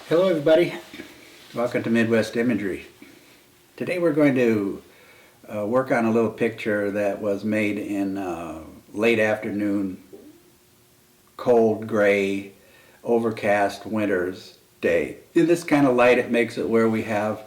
Hello everybody, welcome to Midwest Imagery. Today we're going to work on a little picture that was made in late afternoon, cold, gray, overcast winter's day. In this kind of light it makes it where we have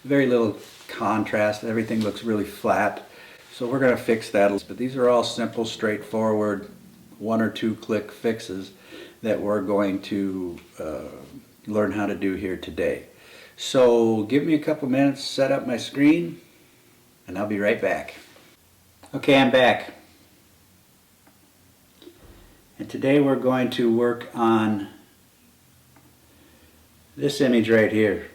very little contrast, everything looks really flat. So we're going to fix that, but these are all simple, straightforward, one or two click fixes that we're going to learn how to do here today. So give me a couple minutes, set up my screen, and I'll be right back. Okay, I'm back. And today we're going to work on this image right here.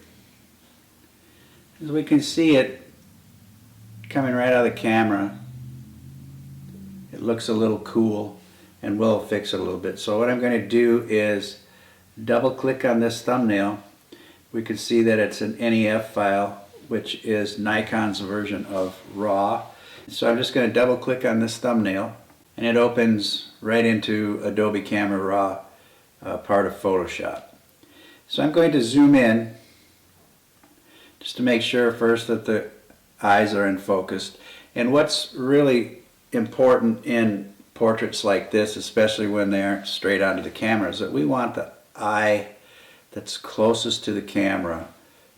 As we can see it coming right out of the camera, it looks a little cool, and we'll fix it a little bit. So what I'm going to do is double click on this thumbnail. We can see that it's an NEF file, which is Nikon's version of RAW. So I'm just going to double click on this thumbnail and it opens right into Adobe Camera Raw, part of Photoshop. So I'm going to zoom in just to make sure first that the eyes are in focus. And what's really important in portraits like this, especially when they aren't straight onto the camera, is that we want the eye that's closest to the camera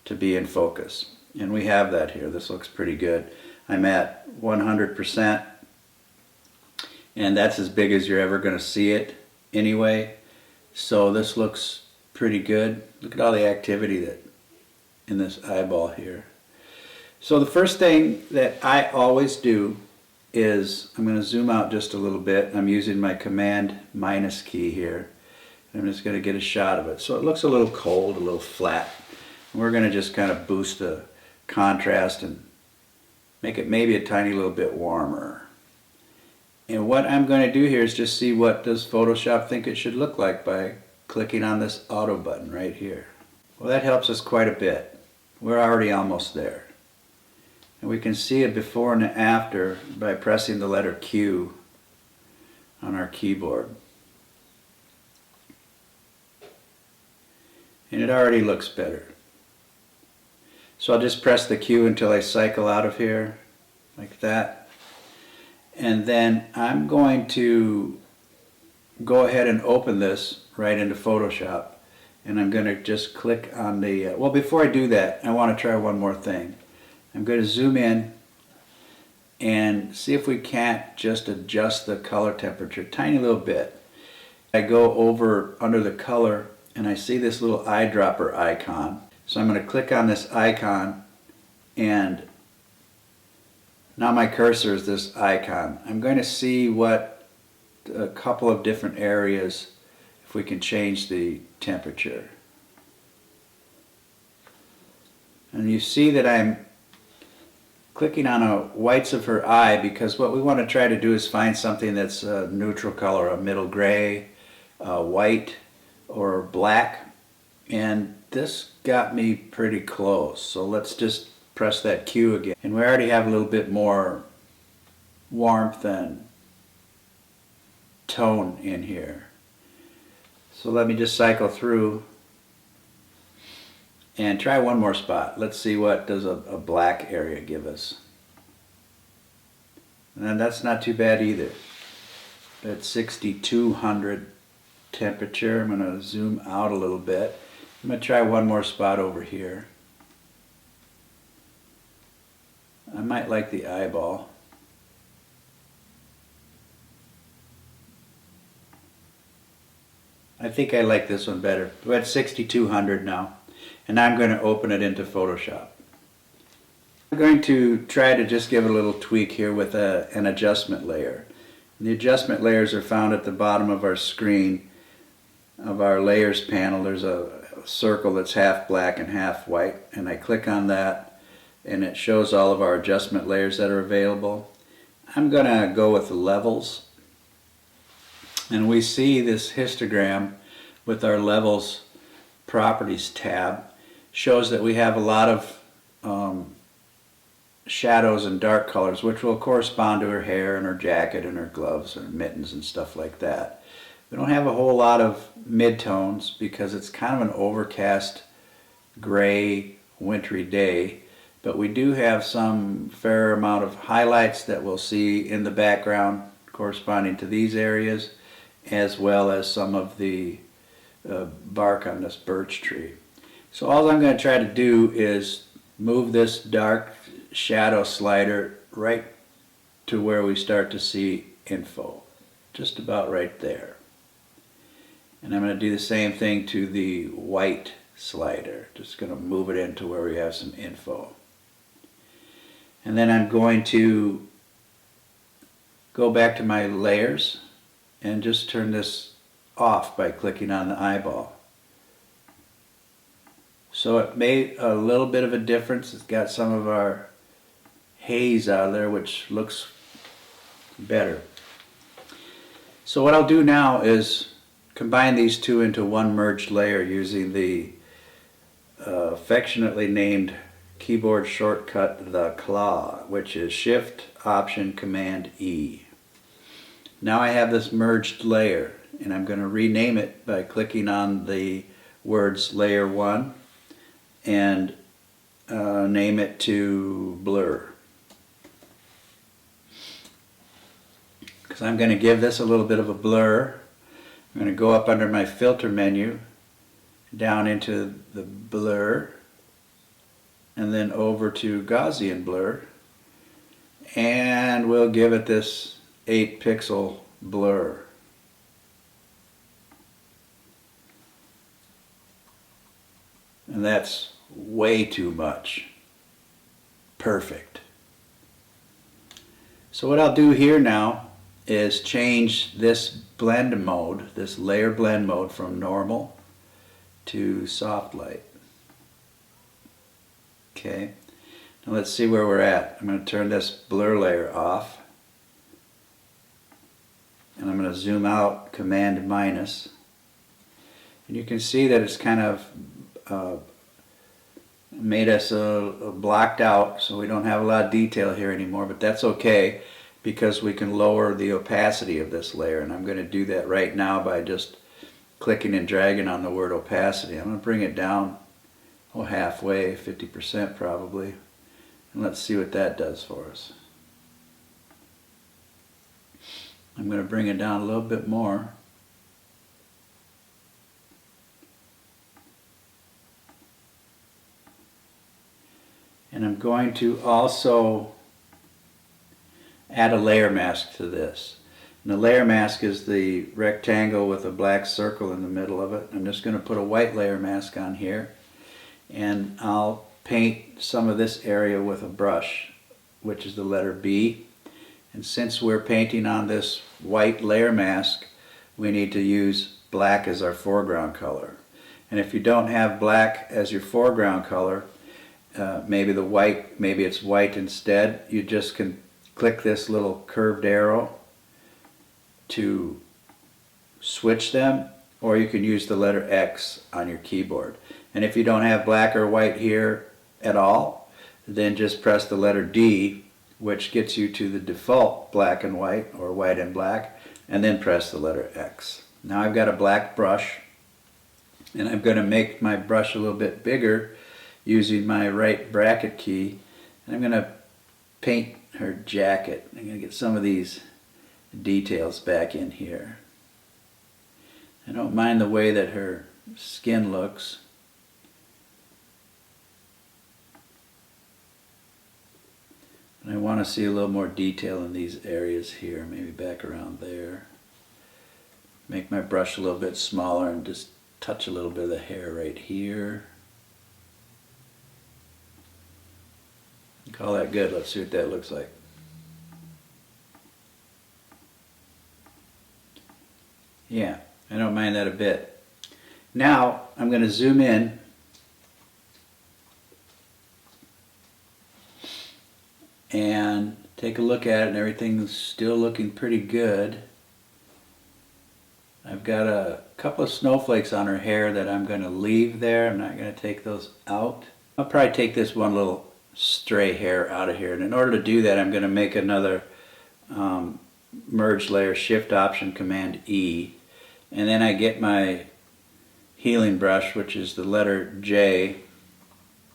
to be in focus. And we have that here. This looks pretty good. I'm at 100%, and that's as big as you're ever going to see it anyway. So this looks pretty good. Look at all the activity that in this eyeball here. So the first thing that I always do is I'm going to zoom out just a little bit. I'm using my Command minus key here. I'm just going to get a shot of it. So it looks a little cold, a little flat. And we're going to just kind of boost the contrast and make it maybe a tiny little bit warmer. And what I'm going to do here is just see what does Photoshop think it should look like by clicking on this auto button right here. Well, that helps us quite a bit. We're already almost there. And we can see a before and after by pressing the letter Q on our keyboard. And it already looks better. So I'll just press the Q until I cycle out of here, like that. And then I'm going to go ahead and open this right into Photoshop. And I'm going to just click on the, well, before I do that, I want to try one more thing. I'm going to zoom in and see if we can't just adjust the color temperature a tiny little bit. I go over under the color and I see this little eyedropper icon. So I'm going to click on this icon, and now my cursor is this icon. I'm going to see what a couple of different areas, if we can change the temperature. And you see that I'm clicking on a whites of her eye because what we want to try to do is find something that's a neutral color, a middle gray, white, or black, and this got me pretty close. So let's just press that Q again, and we already have a little bit more warmth and tone in here. So let me just cycle through and try one more spot. Let's see what does a black area give us. And that's not too bad either. At 6200 temperature, I'm going to zoom out a little bit. I'm going to try one more spot over here. I might like the eyeball. I think I like this one better. We're at 6200 now, and I'm going to open it into Photoshop. I'm going to try to just give it a little tweak here with an adjustment layer. The adjustment layers are found at the bottom of our screen of our layers panel. There's a circle that's half black and half white, and I click on that and it shows all of our adjustment layers that are available. I'm going to go with the levels, and we see this histogram with our levels properties tab shows that we have a lot of shadows and dark colors, which will correspond to her hair and her jacket and her gloves and mittens and stuff like that. We don't have a whole lot of midtones because it's kind of an overcast gray, wintry day, but we do have some fair amount of highlights that we'll see in the background corresponding to these areas, as well as some of the bark on this birch tree. So all I'm going to try to do is move this dark shadow slider right to where we start to see info, just about right there. And I'm going to do the same thing to the white slider, just going to move it into where we have some info. And then I'm going to go back to my layers and just turn this off by clicking on the eyeball. So it made a little bit of a difference. It's got some of our haze out of there, which looks better. So what I'll do now is combine these two into one merged layer using the affectionately named keyboard shortcut, the claw, which is Shift, Option, Command, E. Now I have this merged layer, and I'm going to rename it by clicking on the words Layer 1 and name it to Blur. Because I'm going to give this a little bit of a blur. I'm going to go up under my filter menu, down into the blur, and then over to Gaussian blur, and we'll give it this 8 pixel blur. And that's way too much. Perfect. So what I'll do here now is change this blend mode, this layer blend mode, from normal to soft light. Okay, now let's see where we're at. I'm going to turn this blur layer off, and I'm going to zoom out, Command minus, and you can see that it's kind of made us blocked out, so we don't have a lot of detail here anymore, but that's okay because we can lower the opacity of this layer, and I'm going to do that right now by just clicking and dragging on the word opacity. I'm going to bring it down halfway, 50% probably, and let's see what that does for us. I'm going to bring it down a little bit more. And I'm going to also add a layer mask to this. And the layer mask is the rectangle with a black circle in the middle of it. I'm just going to put a white layer mask on here, and I'll paint some of this area with a brush, which is the letter B. And since we're painting on this white layer mask, we need to use black as our foreground color. And if you don't have black as your foreground color, maybe it's white instead, you just can click this little curved arrow to switch them, or you can use the letter X on your keyboard. And if you don't have black or white here at all, then just press the letter D, which gets you to the default black and white, or white and black, and then press the letter X. Now I've got a black brush, and I'm going to make my brush a little bit bigger using my right bracket key, and I'm going to paint her jacket. I'm going to get some of these details back in here. I don't mind the way that her skin looks. And I want to see a little more detail in these areas here, maybe back around there. Make my brush a little bit smaller and just touch a little bit of the hair right here. Call that good. Let's see what that looks like. Yeah, I don't mind that a bit. Now I'm going to zoom in and take a look at it, and everything's still looking pretty good. I've got a couple of snowflakes on her hair that I'm going to leave there. I'm not going to take those out. I'll probably take this one little stray hair out of here, and in order to do that I'm going to make another merge layer, Shift Option Command E, and then I get my healing brush, which is the letter J,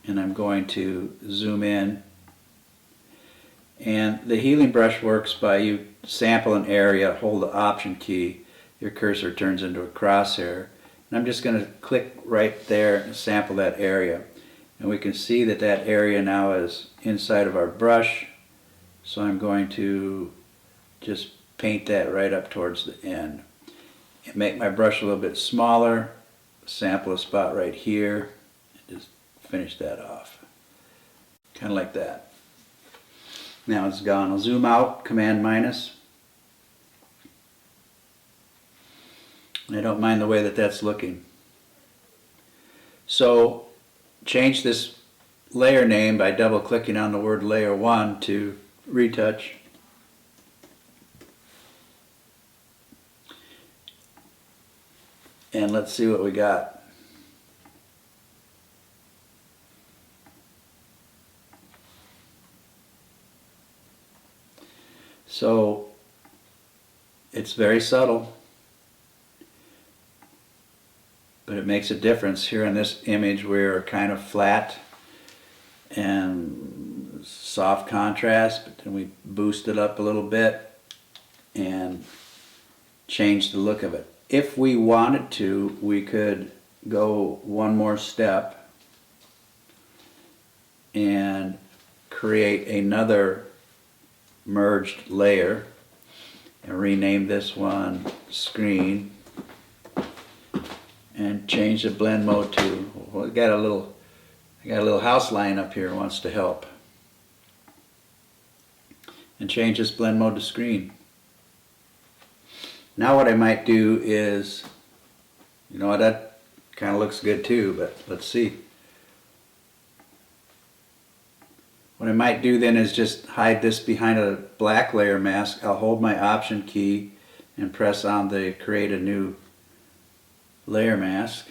and I'm going to zoom in. And the healing brush works by you sample an area, hold the Option key, your cursor turns into a crosshair. And I'm just going to click right there and sample that area. And we can see that that area now is inside of our brush. So I'm going to just paint that right up towards the end. And make my brush a little bit smaller, sample a spot right here, and just finish that off. Kind of like that. Now it's gone. I'll zoom out, Command minus. I don't mind the way that that's looking. So change this layer name by double clicking on the word layer 1 to retouch. And let's see what we got. So it's very subtle, but it makes a difference. Here in this image we're kind of flat and soft contrast, but then we boost it up a little bit and change the look of it. If we wanted to, we could go one more step and create another merged layer and rename this one Screen and change the blend mode to, well, I got a little house line up here wants to help, and change this blend mode to Screen. Now what I might do is, you know, that kind of looks good too, but let's see. What I might do then is just hide this behind a black layer mask. I'll hold my Option key and press on the Create a New Layer Mask,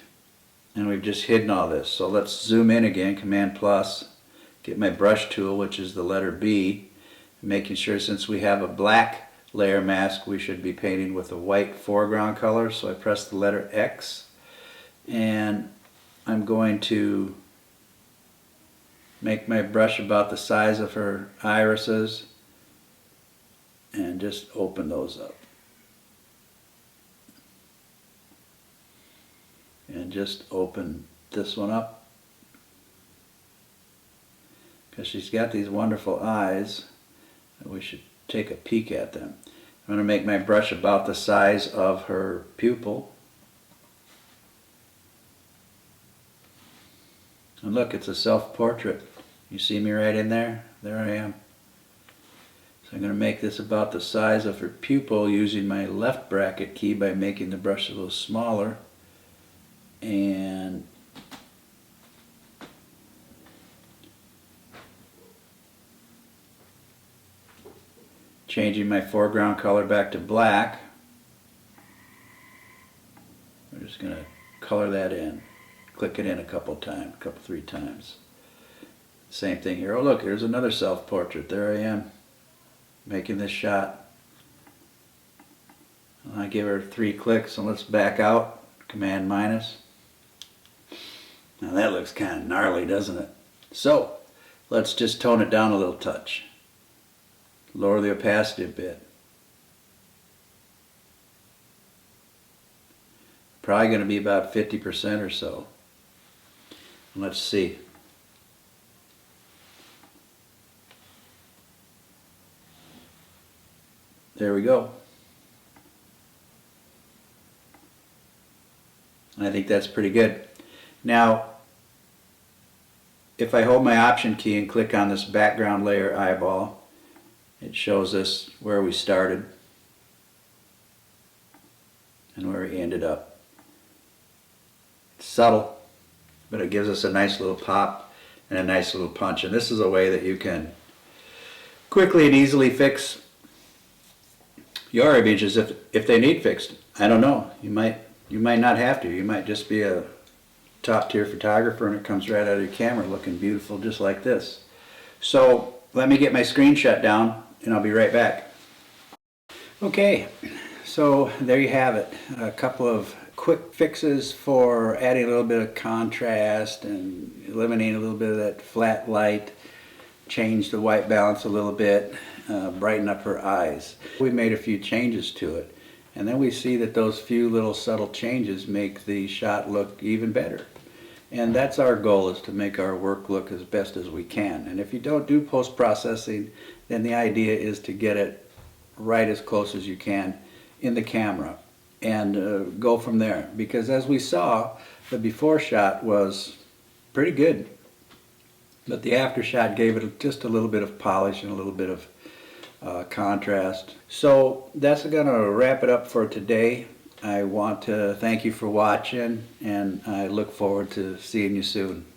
and we've just hidden all this. So let's zoom in again, Command plus, get my brush tool, which is the letter B, making sure since we have a black layer mask we should be painting with a white foreground color. So I press the letter X, and I'm going to make my brush about the size of her irises and just open those up. And just open this one up, because she's got these wonderful eyes and we should take a peek at them. I'm going to make my brush about the size of her pupil. And look, it's a self-portrait. You see me right in there? There I am. So I'm going to make this about the size of her pupil using my left bracket key by making the brush a little smaller. And changing my foreground color back to black. We're just going to color that in. Click it in a couple times, three times. Same thing here. Oh look, here's another self-portrait. There I am, making this shot. I give her 3 clicks, and let's back out, Command minus. Now that looks kind of gnarly, doesn't it? So let's just tone it down a little touch. Lower the opacity a bit. Probably going to be about 50% or so. Let's see. There we go. I think that's pretty good. Now, if I hold my Option key and click on this background layer eyeball, it shows us where we started and where we ended up. It's subtle, but it gives us a nice little pop and a nice little punch. And this is a way that you can quickly and easily fix your images if they need fixed. I don't know. You might not have to. You might just be a top-tier photographer and it comes right out of your camera looking beautiful just like this. So let me get my screen shut down and I'll be right back. Okay, so there you have it. A couple of quick fixes for adding a little bit of contrast and eliminating a little bit of that flat light, change the white balance a little bit, brighten up her eyes. We made a few changes to it, and then we see that those few little subtle changes make the shot look even better. And that's our goal, is to make our work look as best as we can. And if you don't do post-processing, then the idea is to get it right as close as you can in the camera and go from there. Because as we saw, the before shot was pretty good, but the after shot gave it just a little bit of polish and a little bit of contrast. So that's going to wrap it up for today. I want to thank you for watching, and I look forward to seeing you soon.